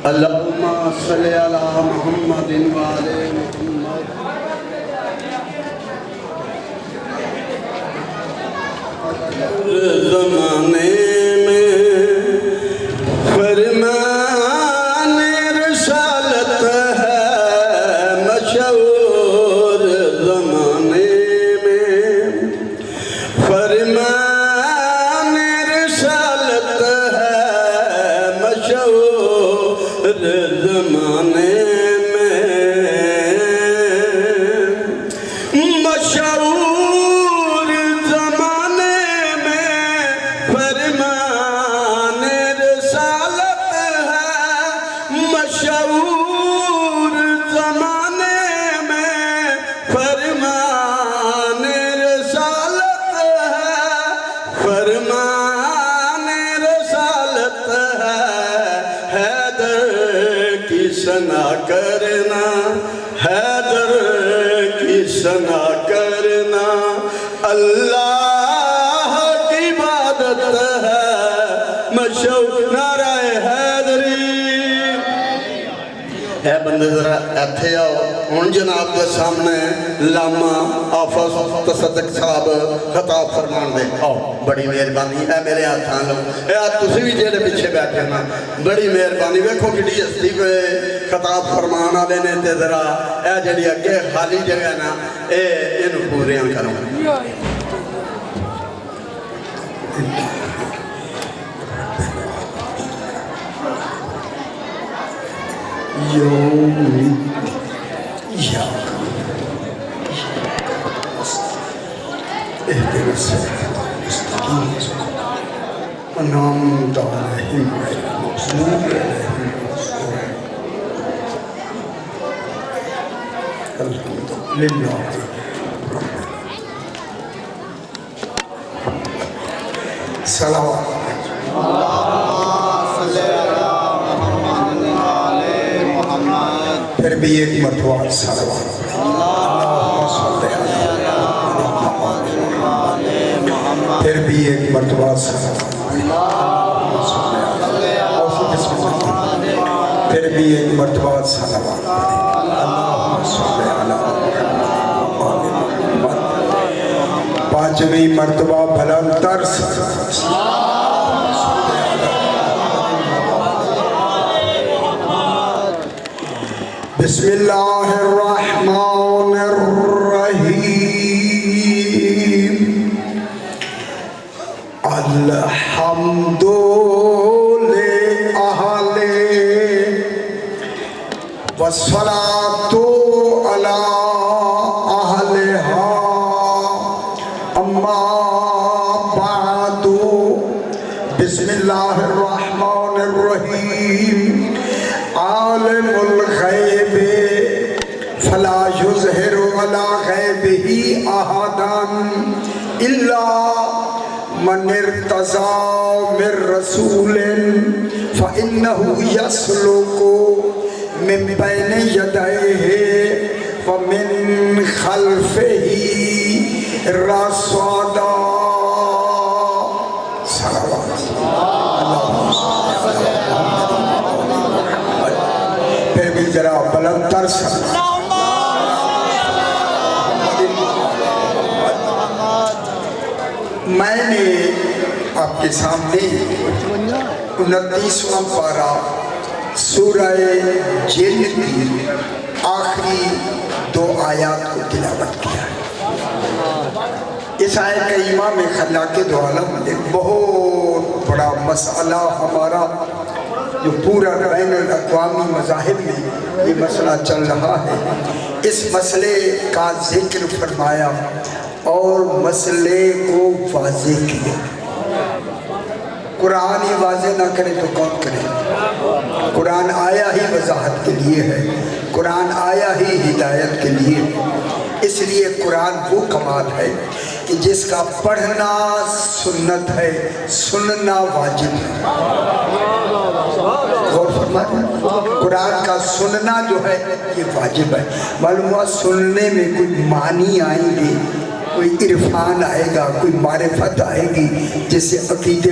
اللہم صلی علی محمد وآل محمد زمانے میں فرمان رسالت ہے مشہور زمانے میں فرمان رسالت ہے مشہور زمانے میں مشہور زمانے میں فرمان رسالت ہے مشہور زمانے میں فرمان رسالت ہے فرمان رسالت ہے حیدر کی ثنا کرنا حیدر کی ثنا کرنا اللہ کی عبادت ہے مشہور نعرہ حیدری اے بندے ذرا ایتھے آؤ ہن جناب کے سامنے لاما آفس تصدق صاحب خطاب فرمان دے آؤ بڑی مہربانی اے میرے ہاتھاں لو اے آج تسی بھی جیڑے پیچھے بیٹھے نا بڑی مہربانی ویکھو کڈی ہستی پہ خطاب فرمان والے نے تے ذرا اے جڑی اگے خالی جگہ نا اے اینو پوریاں کرو یومی یا اہدنا الصراط المستقیم انعمت علیہم غیر المغضوب علیہم الحمد للہ صلوات پھر بھی ایک مرتبہ صلوات پھر بھی ایک مرتبہ صلوات پھر بھی ایک مرتبہ صلوات اللہم صلی علی محمد پانچویں مرتبہ بلند تر صلوات بسم اللہ الرحمن الرحیم الحمد لأہل والصلاة علی اہلہا اما بعد بسم اللہ الرحمن الرحیم عالم الغیب فلا یظہر علی غیبہ احدا الا من ارتضى من رسول فإنه يسلك من بين يديه ومن خلفه رصدا صلوات اللہم صلی پھر بھی ذرا بلند تر صلوات میں نے آپ کے سامنے 29واں پارہ سورہ جن کی آخری 2 آیات کو تلاوت کیا ہے اس آیت کریمہ میں خلاق دو عالم ایک بہت بڑا مسئلہ ہمارا جو پورا بین الاقوامی مذاہب میں یہ مسئلہ چل رہا ہے اس مسئلے کا ذکر فرمایا اور مسئلے کو واضح کیا قرآن ہی واضح نہ کرے تو کون کرے قرآن آیا ہی وضاحت کے لیے ہے قرآن آیا ہی ہدایت کے لیے اس لیے قرآن وہ کمال ہے کہ جس کا پڑھنا سنت ہے سننا واجب ہے غور فرمائیں قرآن کا سننا جو ہے یہ واجب ہے معلوم ہوا سننے میں کوئی معنی آئیں گے کوئی عرفان آئے گا کوئی معرفت آئے گی جس سے عقیدے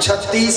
36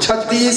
36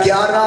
11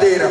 13,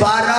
12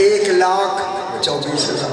1,24,000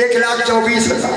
1,24,000।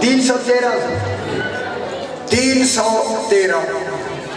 313। 313।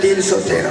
313।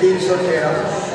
313।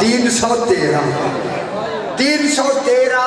313। 313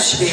6।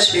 6।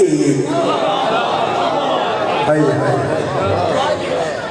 1।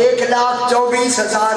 1,24,000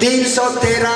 313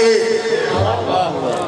1।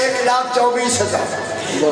1,24,000।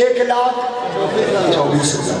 1,24,000।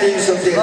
313।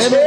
6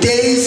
23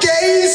23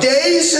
23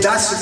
10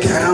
11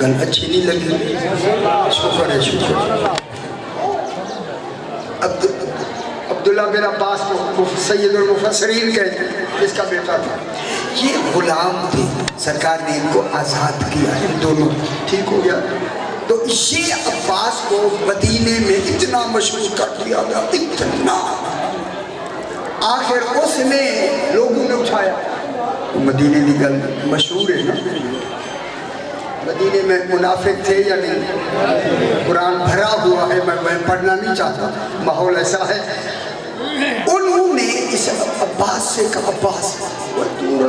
گل اچھی نہیں لگی. شکر ہے شکر. عبداللہ بن عباس کو سید المفسرین کہتے ہیں, اس کا بیٹا تھا. یہ غلام تھے, سرکار نے ان کو آزاد کیا, ان دونوں ٹھیک ہو گیا. تو یہ عباس کو مدینے میں اتنا مشہور کر دیا گیا, اتنا. آخر اس نے لوگوں نے اٹھایا, مدینے کی گل مشہور ہے نا, مدینے میں منافق تھے یا نہیں, قرآن بھرا ہوا ہے, میں پڑھنا نہیں چاہتا, ماحول ایسا ہے. انہوں نے اس عباس سے کہا, عباس تو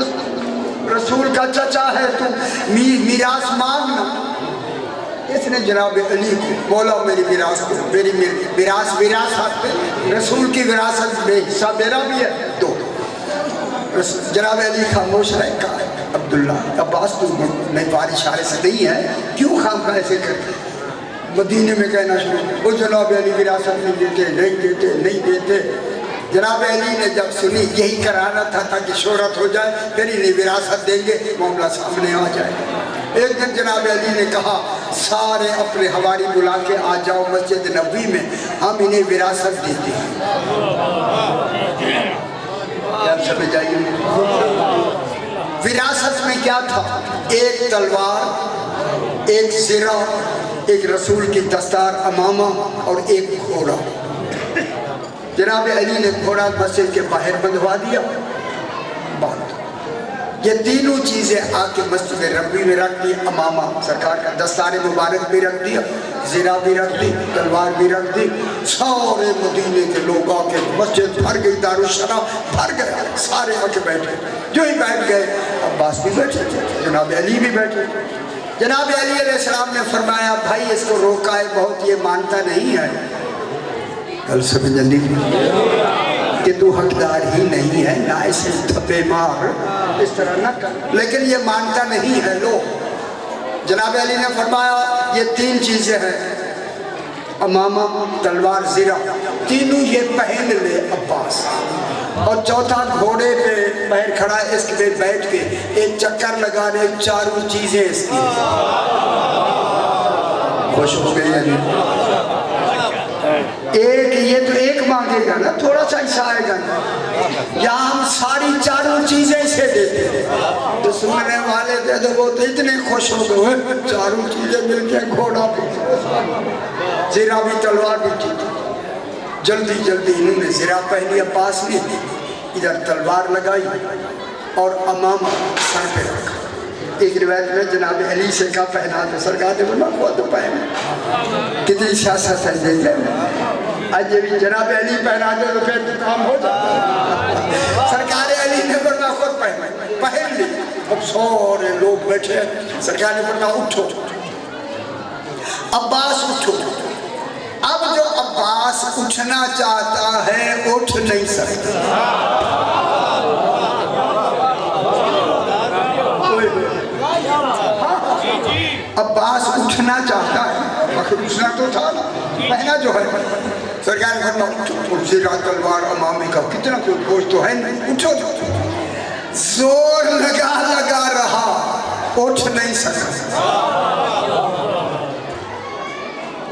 رسول کا چچا ہے, تو میراث مانگنا. اس نے جناب علی کو, مولا میری میراث کو, میری وراثت پہ, رسول کی وراثت میں حصہ میرا بھی ہے, دو. جناب علی خاموش رہے. کہا عبداللہ عباس تو میں بارش سے نہیں ہے, کیوں خام کا ایسے کرتے. مدینے میں کہنا شروع, وہ جناب علی وراثت نہیں دیتے, نہیں دیتے, نہیں دیتے. جناب علی نے جب سنی یہی کرانا تھا تاکہ شہرت ہو جائے, پھر انہیں وراثت دیں گے, معاملہ سامنے آ جائے. ایک دن جناب علی نے کہا سارے اپنے حواری بلا کے آ جاؤ مسجد نبوی میں, ہم انہیں وراثت دیتے ہیں. آپ سمجھ آئیے, وراثت میں کیا تھا؟ ایک تلوار, ایک زرہ, ایک رسول کی دستار امامہ, اور ایک گھوڑا. جناب علی نے گھوڑا مسجد کے باہر بندھوا دیا. بات یہ تینوں چیزیں آ کے مسجد نبوی میں رکھ دی. امامہ سرکار کا دستار مبارک بھی رکھ دیا, زرہ بھی رکھ دی, تلوار بھی رکھ دی. سارے مدینے کے لوگ آ کے, مسجد بھر گئی, دارالشریف بھر گیا, سارے آ کے بیٹھے. جو ہی بیٹھ گئے, عباس بھی بیٹھے, جناب علی بھی بیٹھے. جناب علی علیہ السلام نے فرمایا بھائی اس کو روکا ہے بہت, یہ مانتا نہیں ہے. کل سمجھ نہیں کہ تو حقدار ہی نہیں ہے, نہ اسے دھپے مار, اس طرح نہ کر, لیکن یہ مانتا نہیں ہے. لو جناب علی نے فرمایا یہ تین چیزیں ہیں, امامہ, تلوار, زرہ, تینوں یہ پہن لے عباس. اور چوتھا گھوڑے پہ باہر کھڑا ہے, اس پہ بیٹھ کے ایک چکر لگا رہے, چاروں چیزیں اس کی. خوش ہو گئی علی. ایک یہ تو ایک مانگے گا نا, تھوڑا سا حصہ آئے گا نا, یا ہم ساری چاروں چیزیں سے دیتے ہیں. تو سننے والے تھے تو وہ تو اتنے خوش ہو گئے, چاروں چیزیں مل کے, گھوڑا بھی, زرہ بھی, تلوار بھی تھی. جلدی جلدی انہوں نے زرہ پہنی, عباس نے ادھر تلوار لگائی اور امامہ سر پہ رکھا. ایک روایت میں جناب علی سے کہا پہنا, تو سرکار نے بولا وہ تو پہنا. کتنی سیاست ہے دیکھ لیں, آج یہ بھی جناب علی پہنا دے تو پھر تو کام ہو جاتا. سرکار علی نے بولا خود پہن لی. اب سارے لوگ بیٹھے, سرکار نے بولا اٹھو عباس اٹھو. اب جو عباس اٹھنا چاہتا ہے اٹھ نہیں سکتا. عباس اٹھنا چاہتا ہے, آخر اٹھنا تو تھا نا, پہنا جو ہے. سرکار نے فرمایا زرہ, تلوار, امامے کا کتنا کوئی گوشت تو ہے نہیں, اٹھو. زور لگا رہا, اٹھ نہیں سکا.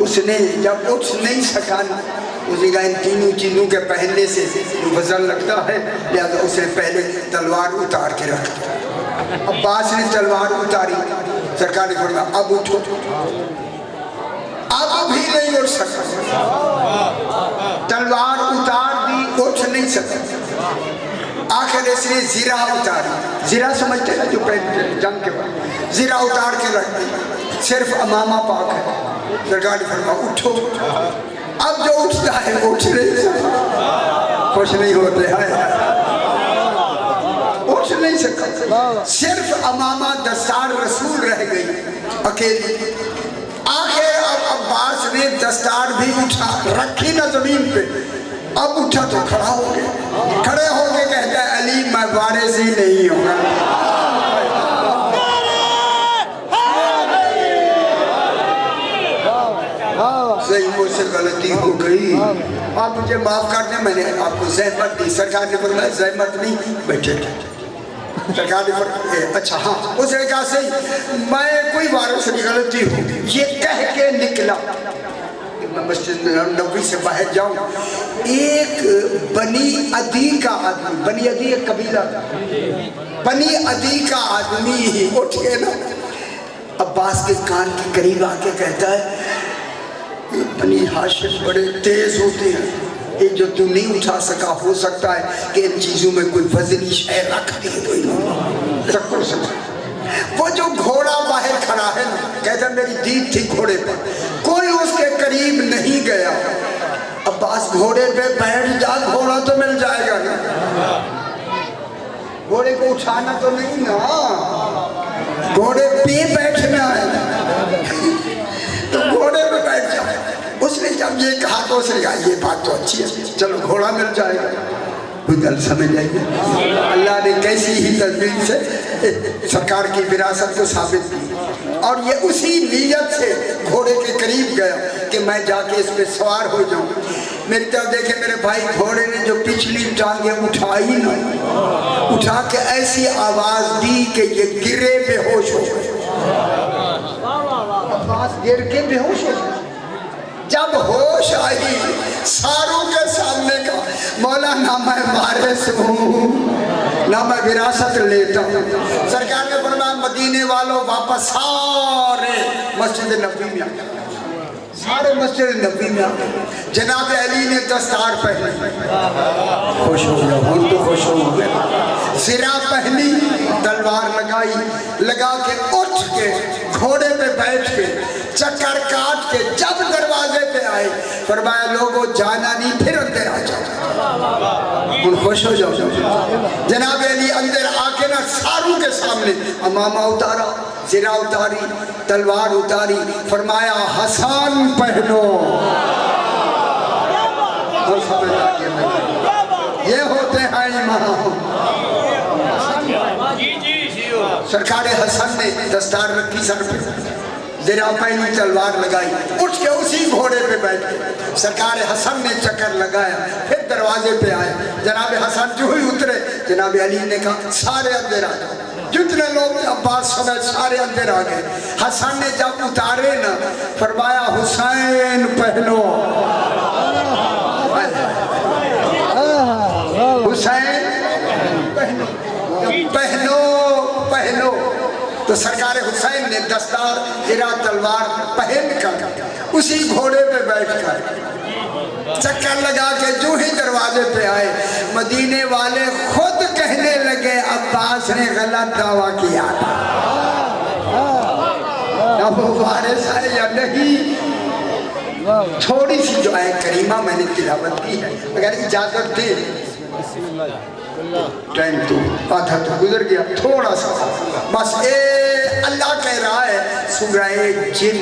اس نے جب اٹھ نہیں سکا, اس نے کہا ان تینوں چیزوں کے پہننے سے وزن لگتا ہے, لہذا اس نے پہلے تلوار اتار کے رکھ دیا. عباس نے تلوار اتاری. سرکار نے فرمایا اب اٹھو. اب بھی نہیں اٹھ سکا, تلوار اتار دی, اٹھ نہیں سکا. آخر اس نے زرہ اتاری. زرہ سمجھتے ہیں جو پہنتے جنگ کے بعد, زرہ اتار کے رکھ دی, صرف امامہ پاک ہے. سرکار نے فرمایا اٹھو. اب جو اٹھتا ہے وہ اٹھ نہیں سکتا. خوش نہیں ہوتے ہیں, اٹھ نہیں سکتا. صرف امامہ دستار رسول رہ گئی اکیلی. آخر اب عباس نے دستار بھی اٹھا رکھی نا زمین پہ. اب اٹھا تو کھڑا ہو گیا, کھڑے ہو کے کہتا ہے علی میں وارث ہی نہیں ہوں. صحیح, مجھ سے غلطی ہو گئی, آپ مجھے معاف کر دیں, میں نے آپ کو زحمت دی. سرکار نے فرمایا زحمت نہیں, بیٹھے. سرکار نے فرمایا اچھا ہاں اس نے کہا صحیح میں کوئی وارث نہیں غلطی ہوں یہ کہہ کے نکلا میں مسجد نبوی سے باہر جاؤں ایک بنی عدی کا آدمی بنی عدی ایک قبیلہ بنی عدی کا آدمی ہی اٹھ کے نا عباس کے کان کے قریب آ کے کہتا ہے بنی ہاشم بڑے تیز ہوتے ہیں یہ جو تو نہیں اٹھا سکا ہو سکتا ہے کہ ان چیزوں میں کوئی وزنی شے رکھ دی تو رکھو سکتا وہ جو گھوڑا باہر کھڑا ہے کہتا ہے میری دید تھی گھوڑے پر کوئی اس کے قریب نہیں گیا عباس گھوڑے پہ بیٹھ جا گھوڑا تو مل جائے گا نا گھوڑے کو اٹھانا تو نہیں نا گھوڑے پہ بیٹھنا ہے تو گھوڑے پہ بیٹھ جائے اس نے جب یہ کہا تو اس نے کہا یہ بات تو اچھی ہے چلو گھوڑا مل جائے گا کوئی گل سمجھ آئیے اللہ نے کیسی ہی تدبیر سے سرکار کی وراثت کو ثابت کی اور یہ اسی نیت سے گھوڑے کے قریب گیا کہ میں جا کے اس پہ سوار ہو جاؤں میری طرف دیکھیں میرے بھائی گھوڑے نے جو پچھلی ٹانگیں اٹھائی نا اٹھا کے ایسی آواز دی کہ یہ گرے بے ہوش ہو گئے عباس گر کے بے ہوش ہو گئے جب ہوش آئی ساروں کے سامنے کا مولا نہ میں وارث ہوں نہ میں وراثت لیتا ہوں سرکار نے فرمایا مدینے والوں واپس سارے مسجد نبوی میں آ گئے سارے مسجد نبوی میں آ گئے جناب علی نے دستار پہنی خوش ہو گیا ہوں تو خوش ہو گیا زرہ پہنی تلوار لگائی لگا کے اٹھ کے گھوڑے پہ بیٹھ کے چکر کاٹ کے جب دروازے پہ آئے فرمایا لوگوں جانا نہیں پھر اندر آ جاؤ ان خوش ہو جاؤ جناب علی اندر آ کے نا ساروں کے سامنے امامہ اتارا زرہ اتاری تلوار اتاری فرمایا حسن پہنو یہ ہوتے ہیں امام سرکار حسن نے دستار رکھی سر پہ زرہ پہنی تلوار لگائی اٹھ کے اسی گھوڑے پہ بیٹھ کے سرکار حسن نے چکر لگایا پھر دروازے پہ آئے جناب حسن جو ہی اترے جناب علی نے کہا سارے اندر آ جاؤ جتنے لوگ عباس سمیت سارے اندر آ گئے حسن نے جب اتارے نا فرمایا حسین پہنو حسین پہنو پہنو تو سرکار حسین نے دستار زرہ تلوار پہن کر اسی گھوڑے پہ بیٹھ کر چکر لگا کے جو ہی دروازے پہ آئے مدینے والے خود کہنے لگے عباس نے غلط دعویٰ کیا اب وہ وارث ہے یا نہیں تھوڑی سی جو آیت کریمہ میں نے تلاوت کی ہے اگر اجازت دے ٹائم تو آدھا تو گزر گیا تھوڑا سا بس اللہ کہہ رہا ہے سورہ جن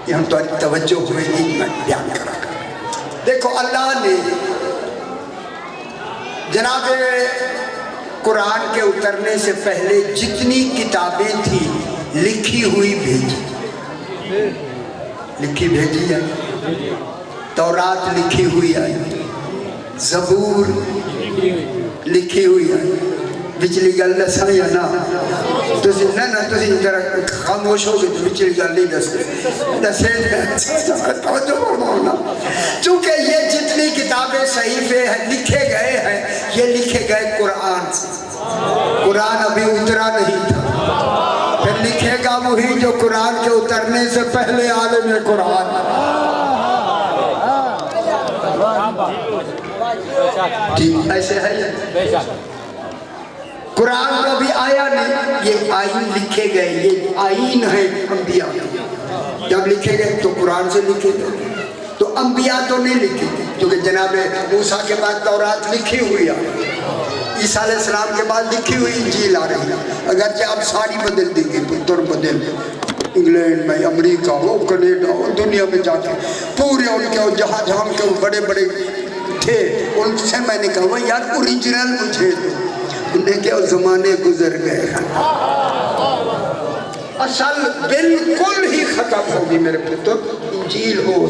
یہ ہم تو توجہ ہوئے ہی میں بیان کرا دیکھو اللہ نے جناب قرآن کے اترنے سے پہلے جتنی کتابیں تھیں لکھی ہوئی بھیجی ہے تورات لکھی ہوئی ہے زبور لکھی ہوئی ہے بچلی گل دسا یا نا تسی ذرا خاموش ہو گئے تو بچلی گل نہیں دسے توجہ فرماؤ چونکہ یہ جتنی کتابیں صحیفے لکھے گئے ہیں یہ لکھے گئے قرآن سے قرآن ابھی اترا نہیں تھا پھر لکھے گا وہی جو قرآن کے اترنے سے پہلے عالم قرآن ایسے ہے قرآن تو ابھی آیا نہیں یہ آئین لکھے گئے یہ آئین ہے انبیاء جب لکھے گئے تو قرآن سے لکھے گئے تو انبیاء تو نہیں لکھے کیونکہ جناب موسیٰ کے بعد تورات لکھی ہوئی ہے عیسیٰ علیہ السلام کے بعد لکھی ہوئی انجیل آ رہی ہے اگرچہ آپ ساری بدل دیں گے پتر بدل انگلینڈ میں امریکہ ہو کینیڈا ہو دنیا میں جا کے پورے ان کے جہاں جہاں کے بڑے بڑے تھے ان سے میں نے کہا یار اوریجنل مجھے دو انہیں کیا زمانے گزر گئے ہیں اصل بالکل ہی ختم ہوگی میرے پتر انجیل ہو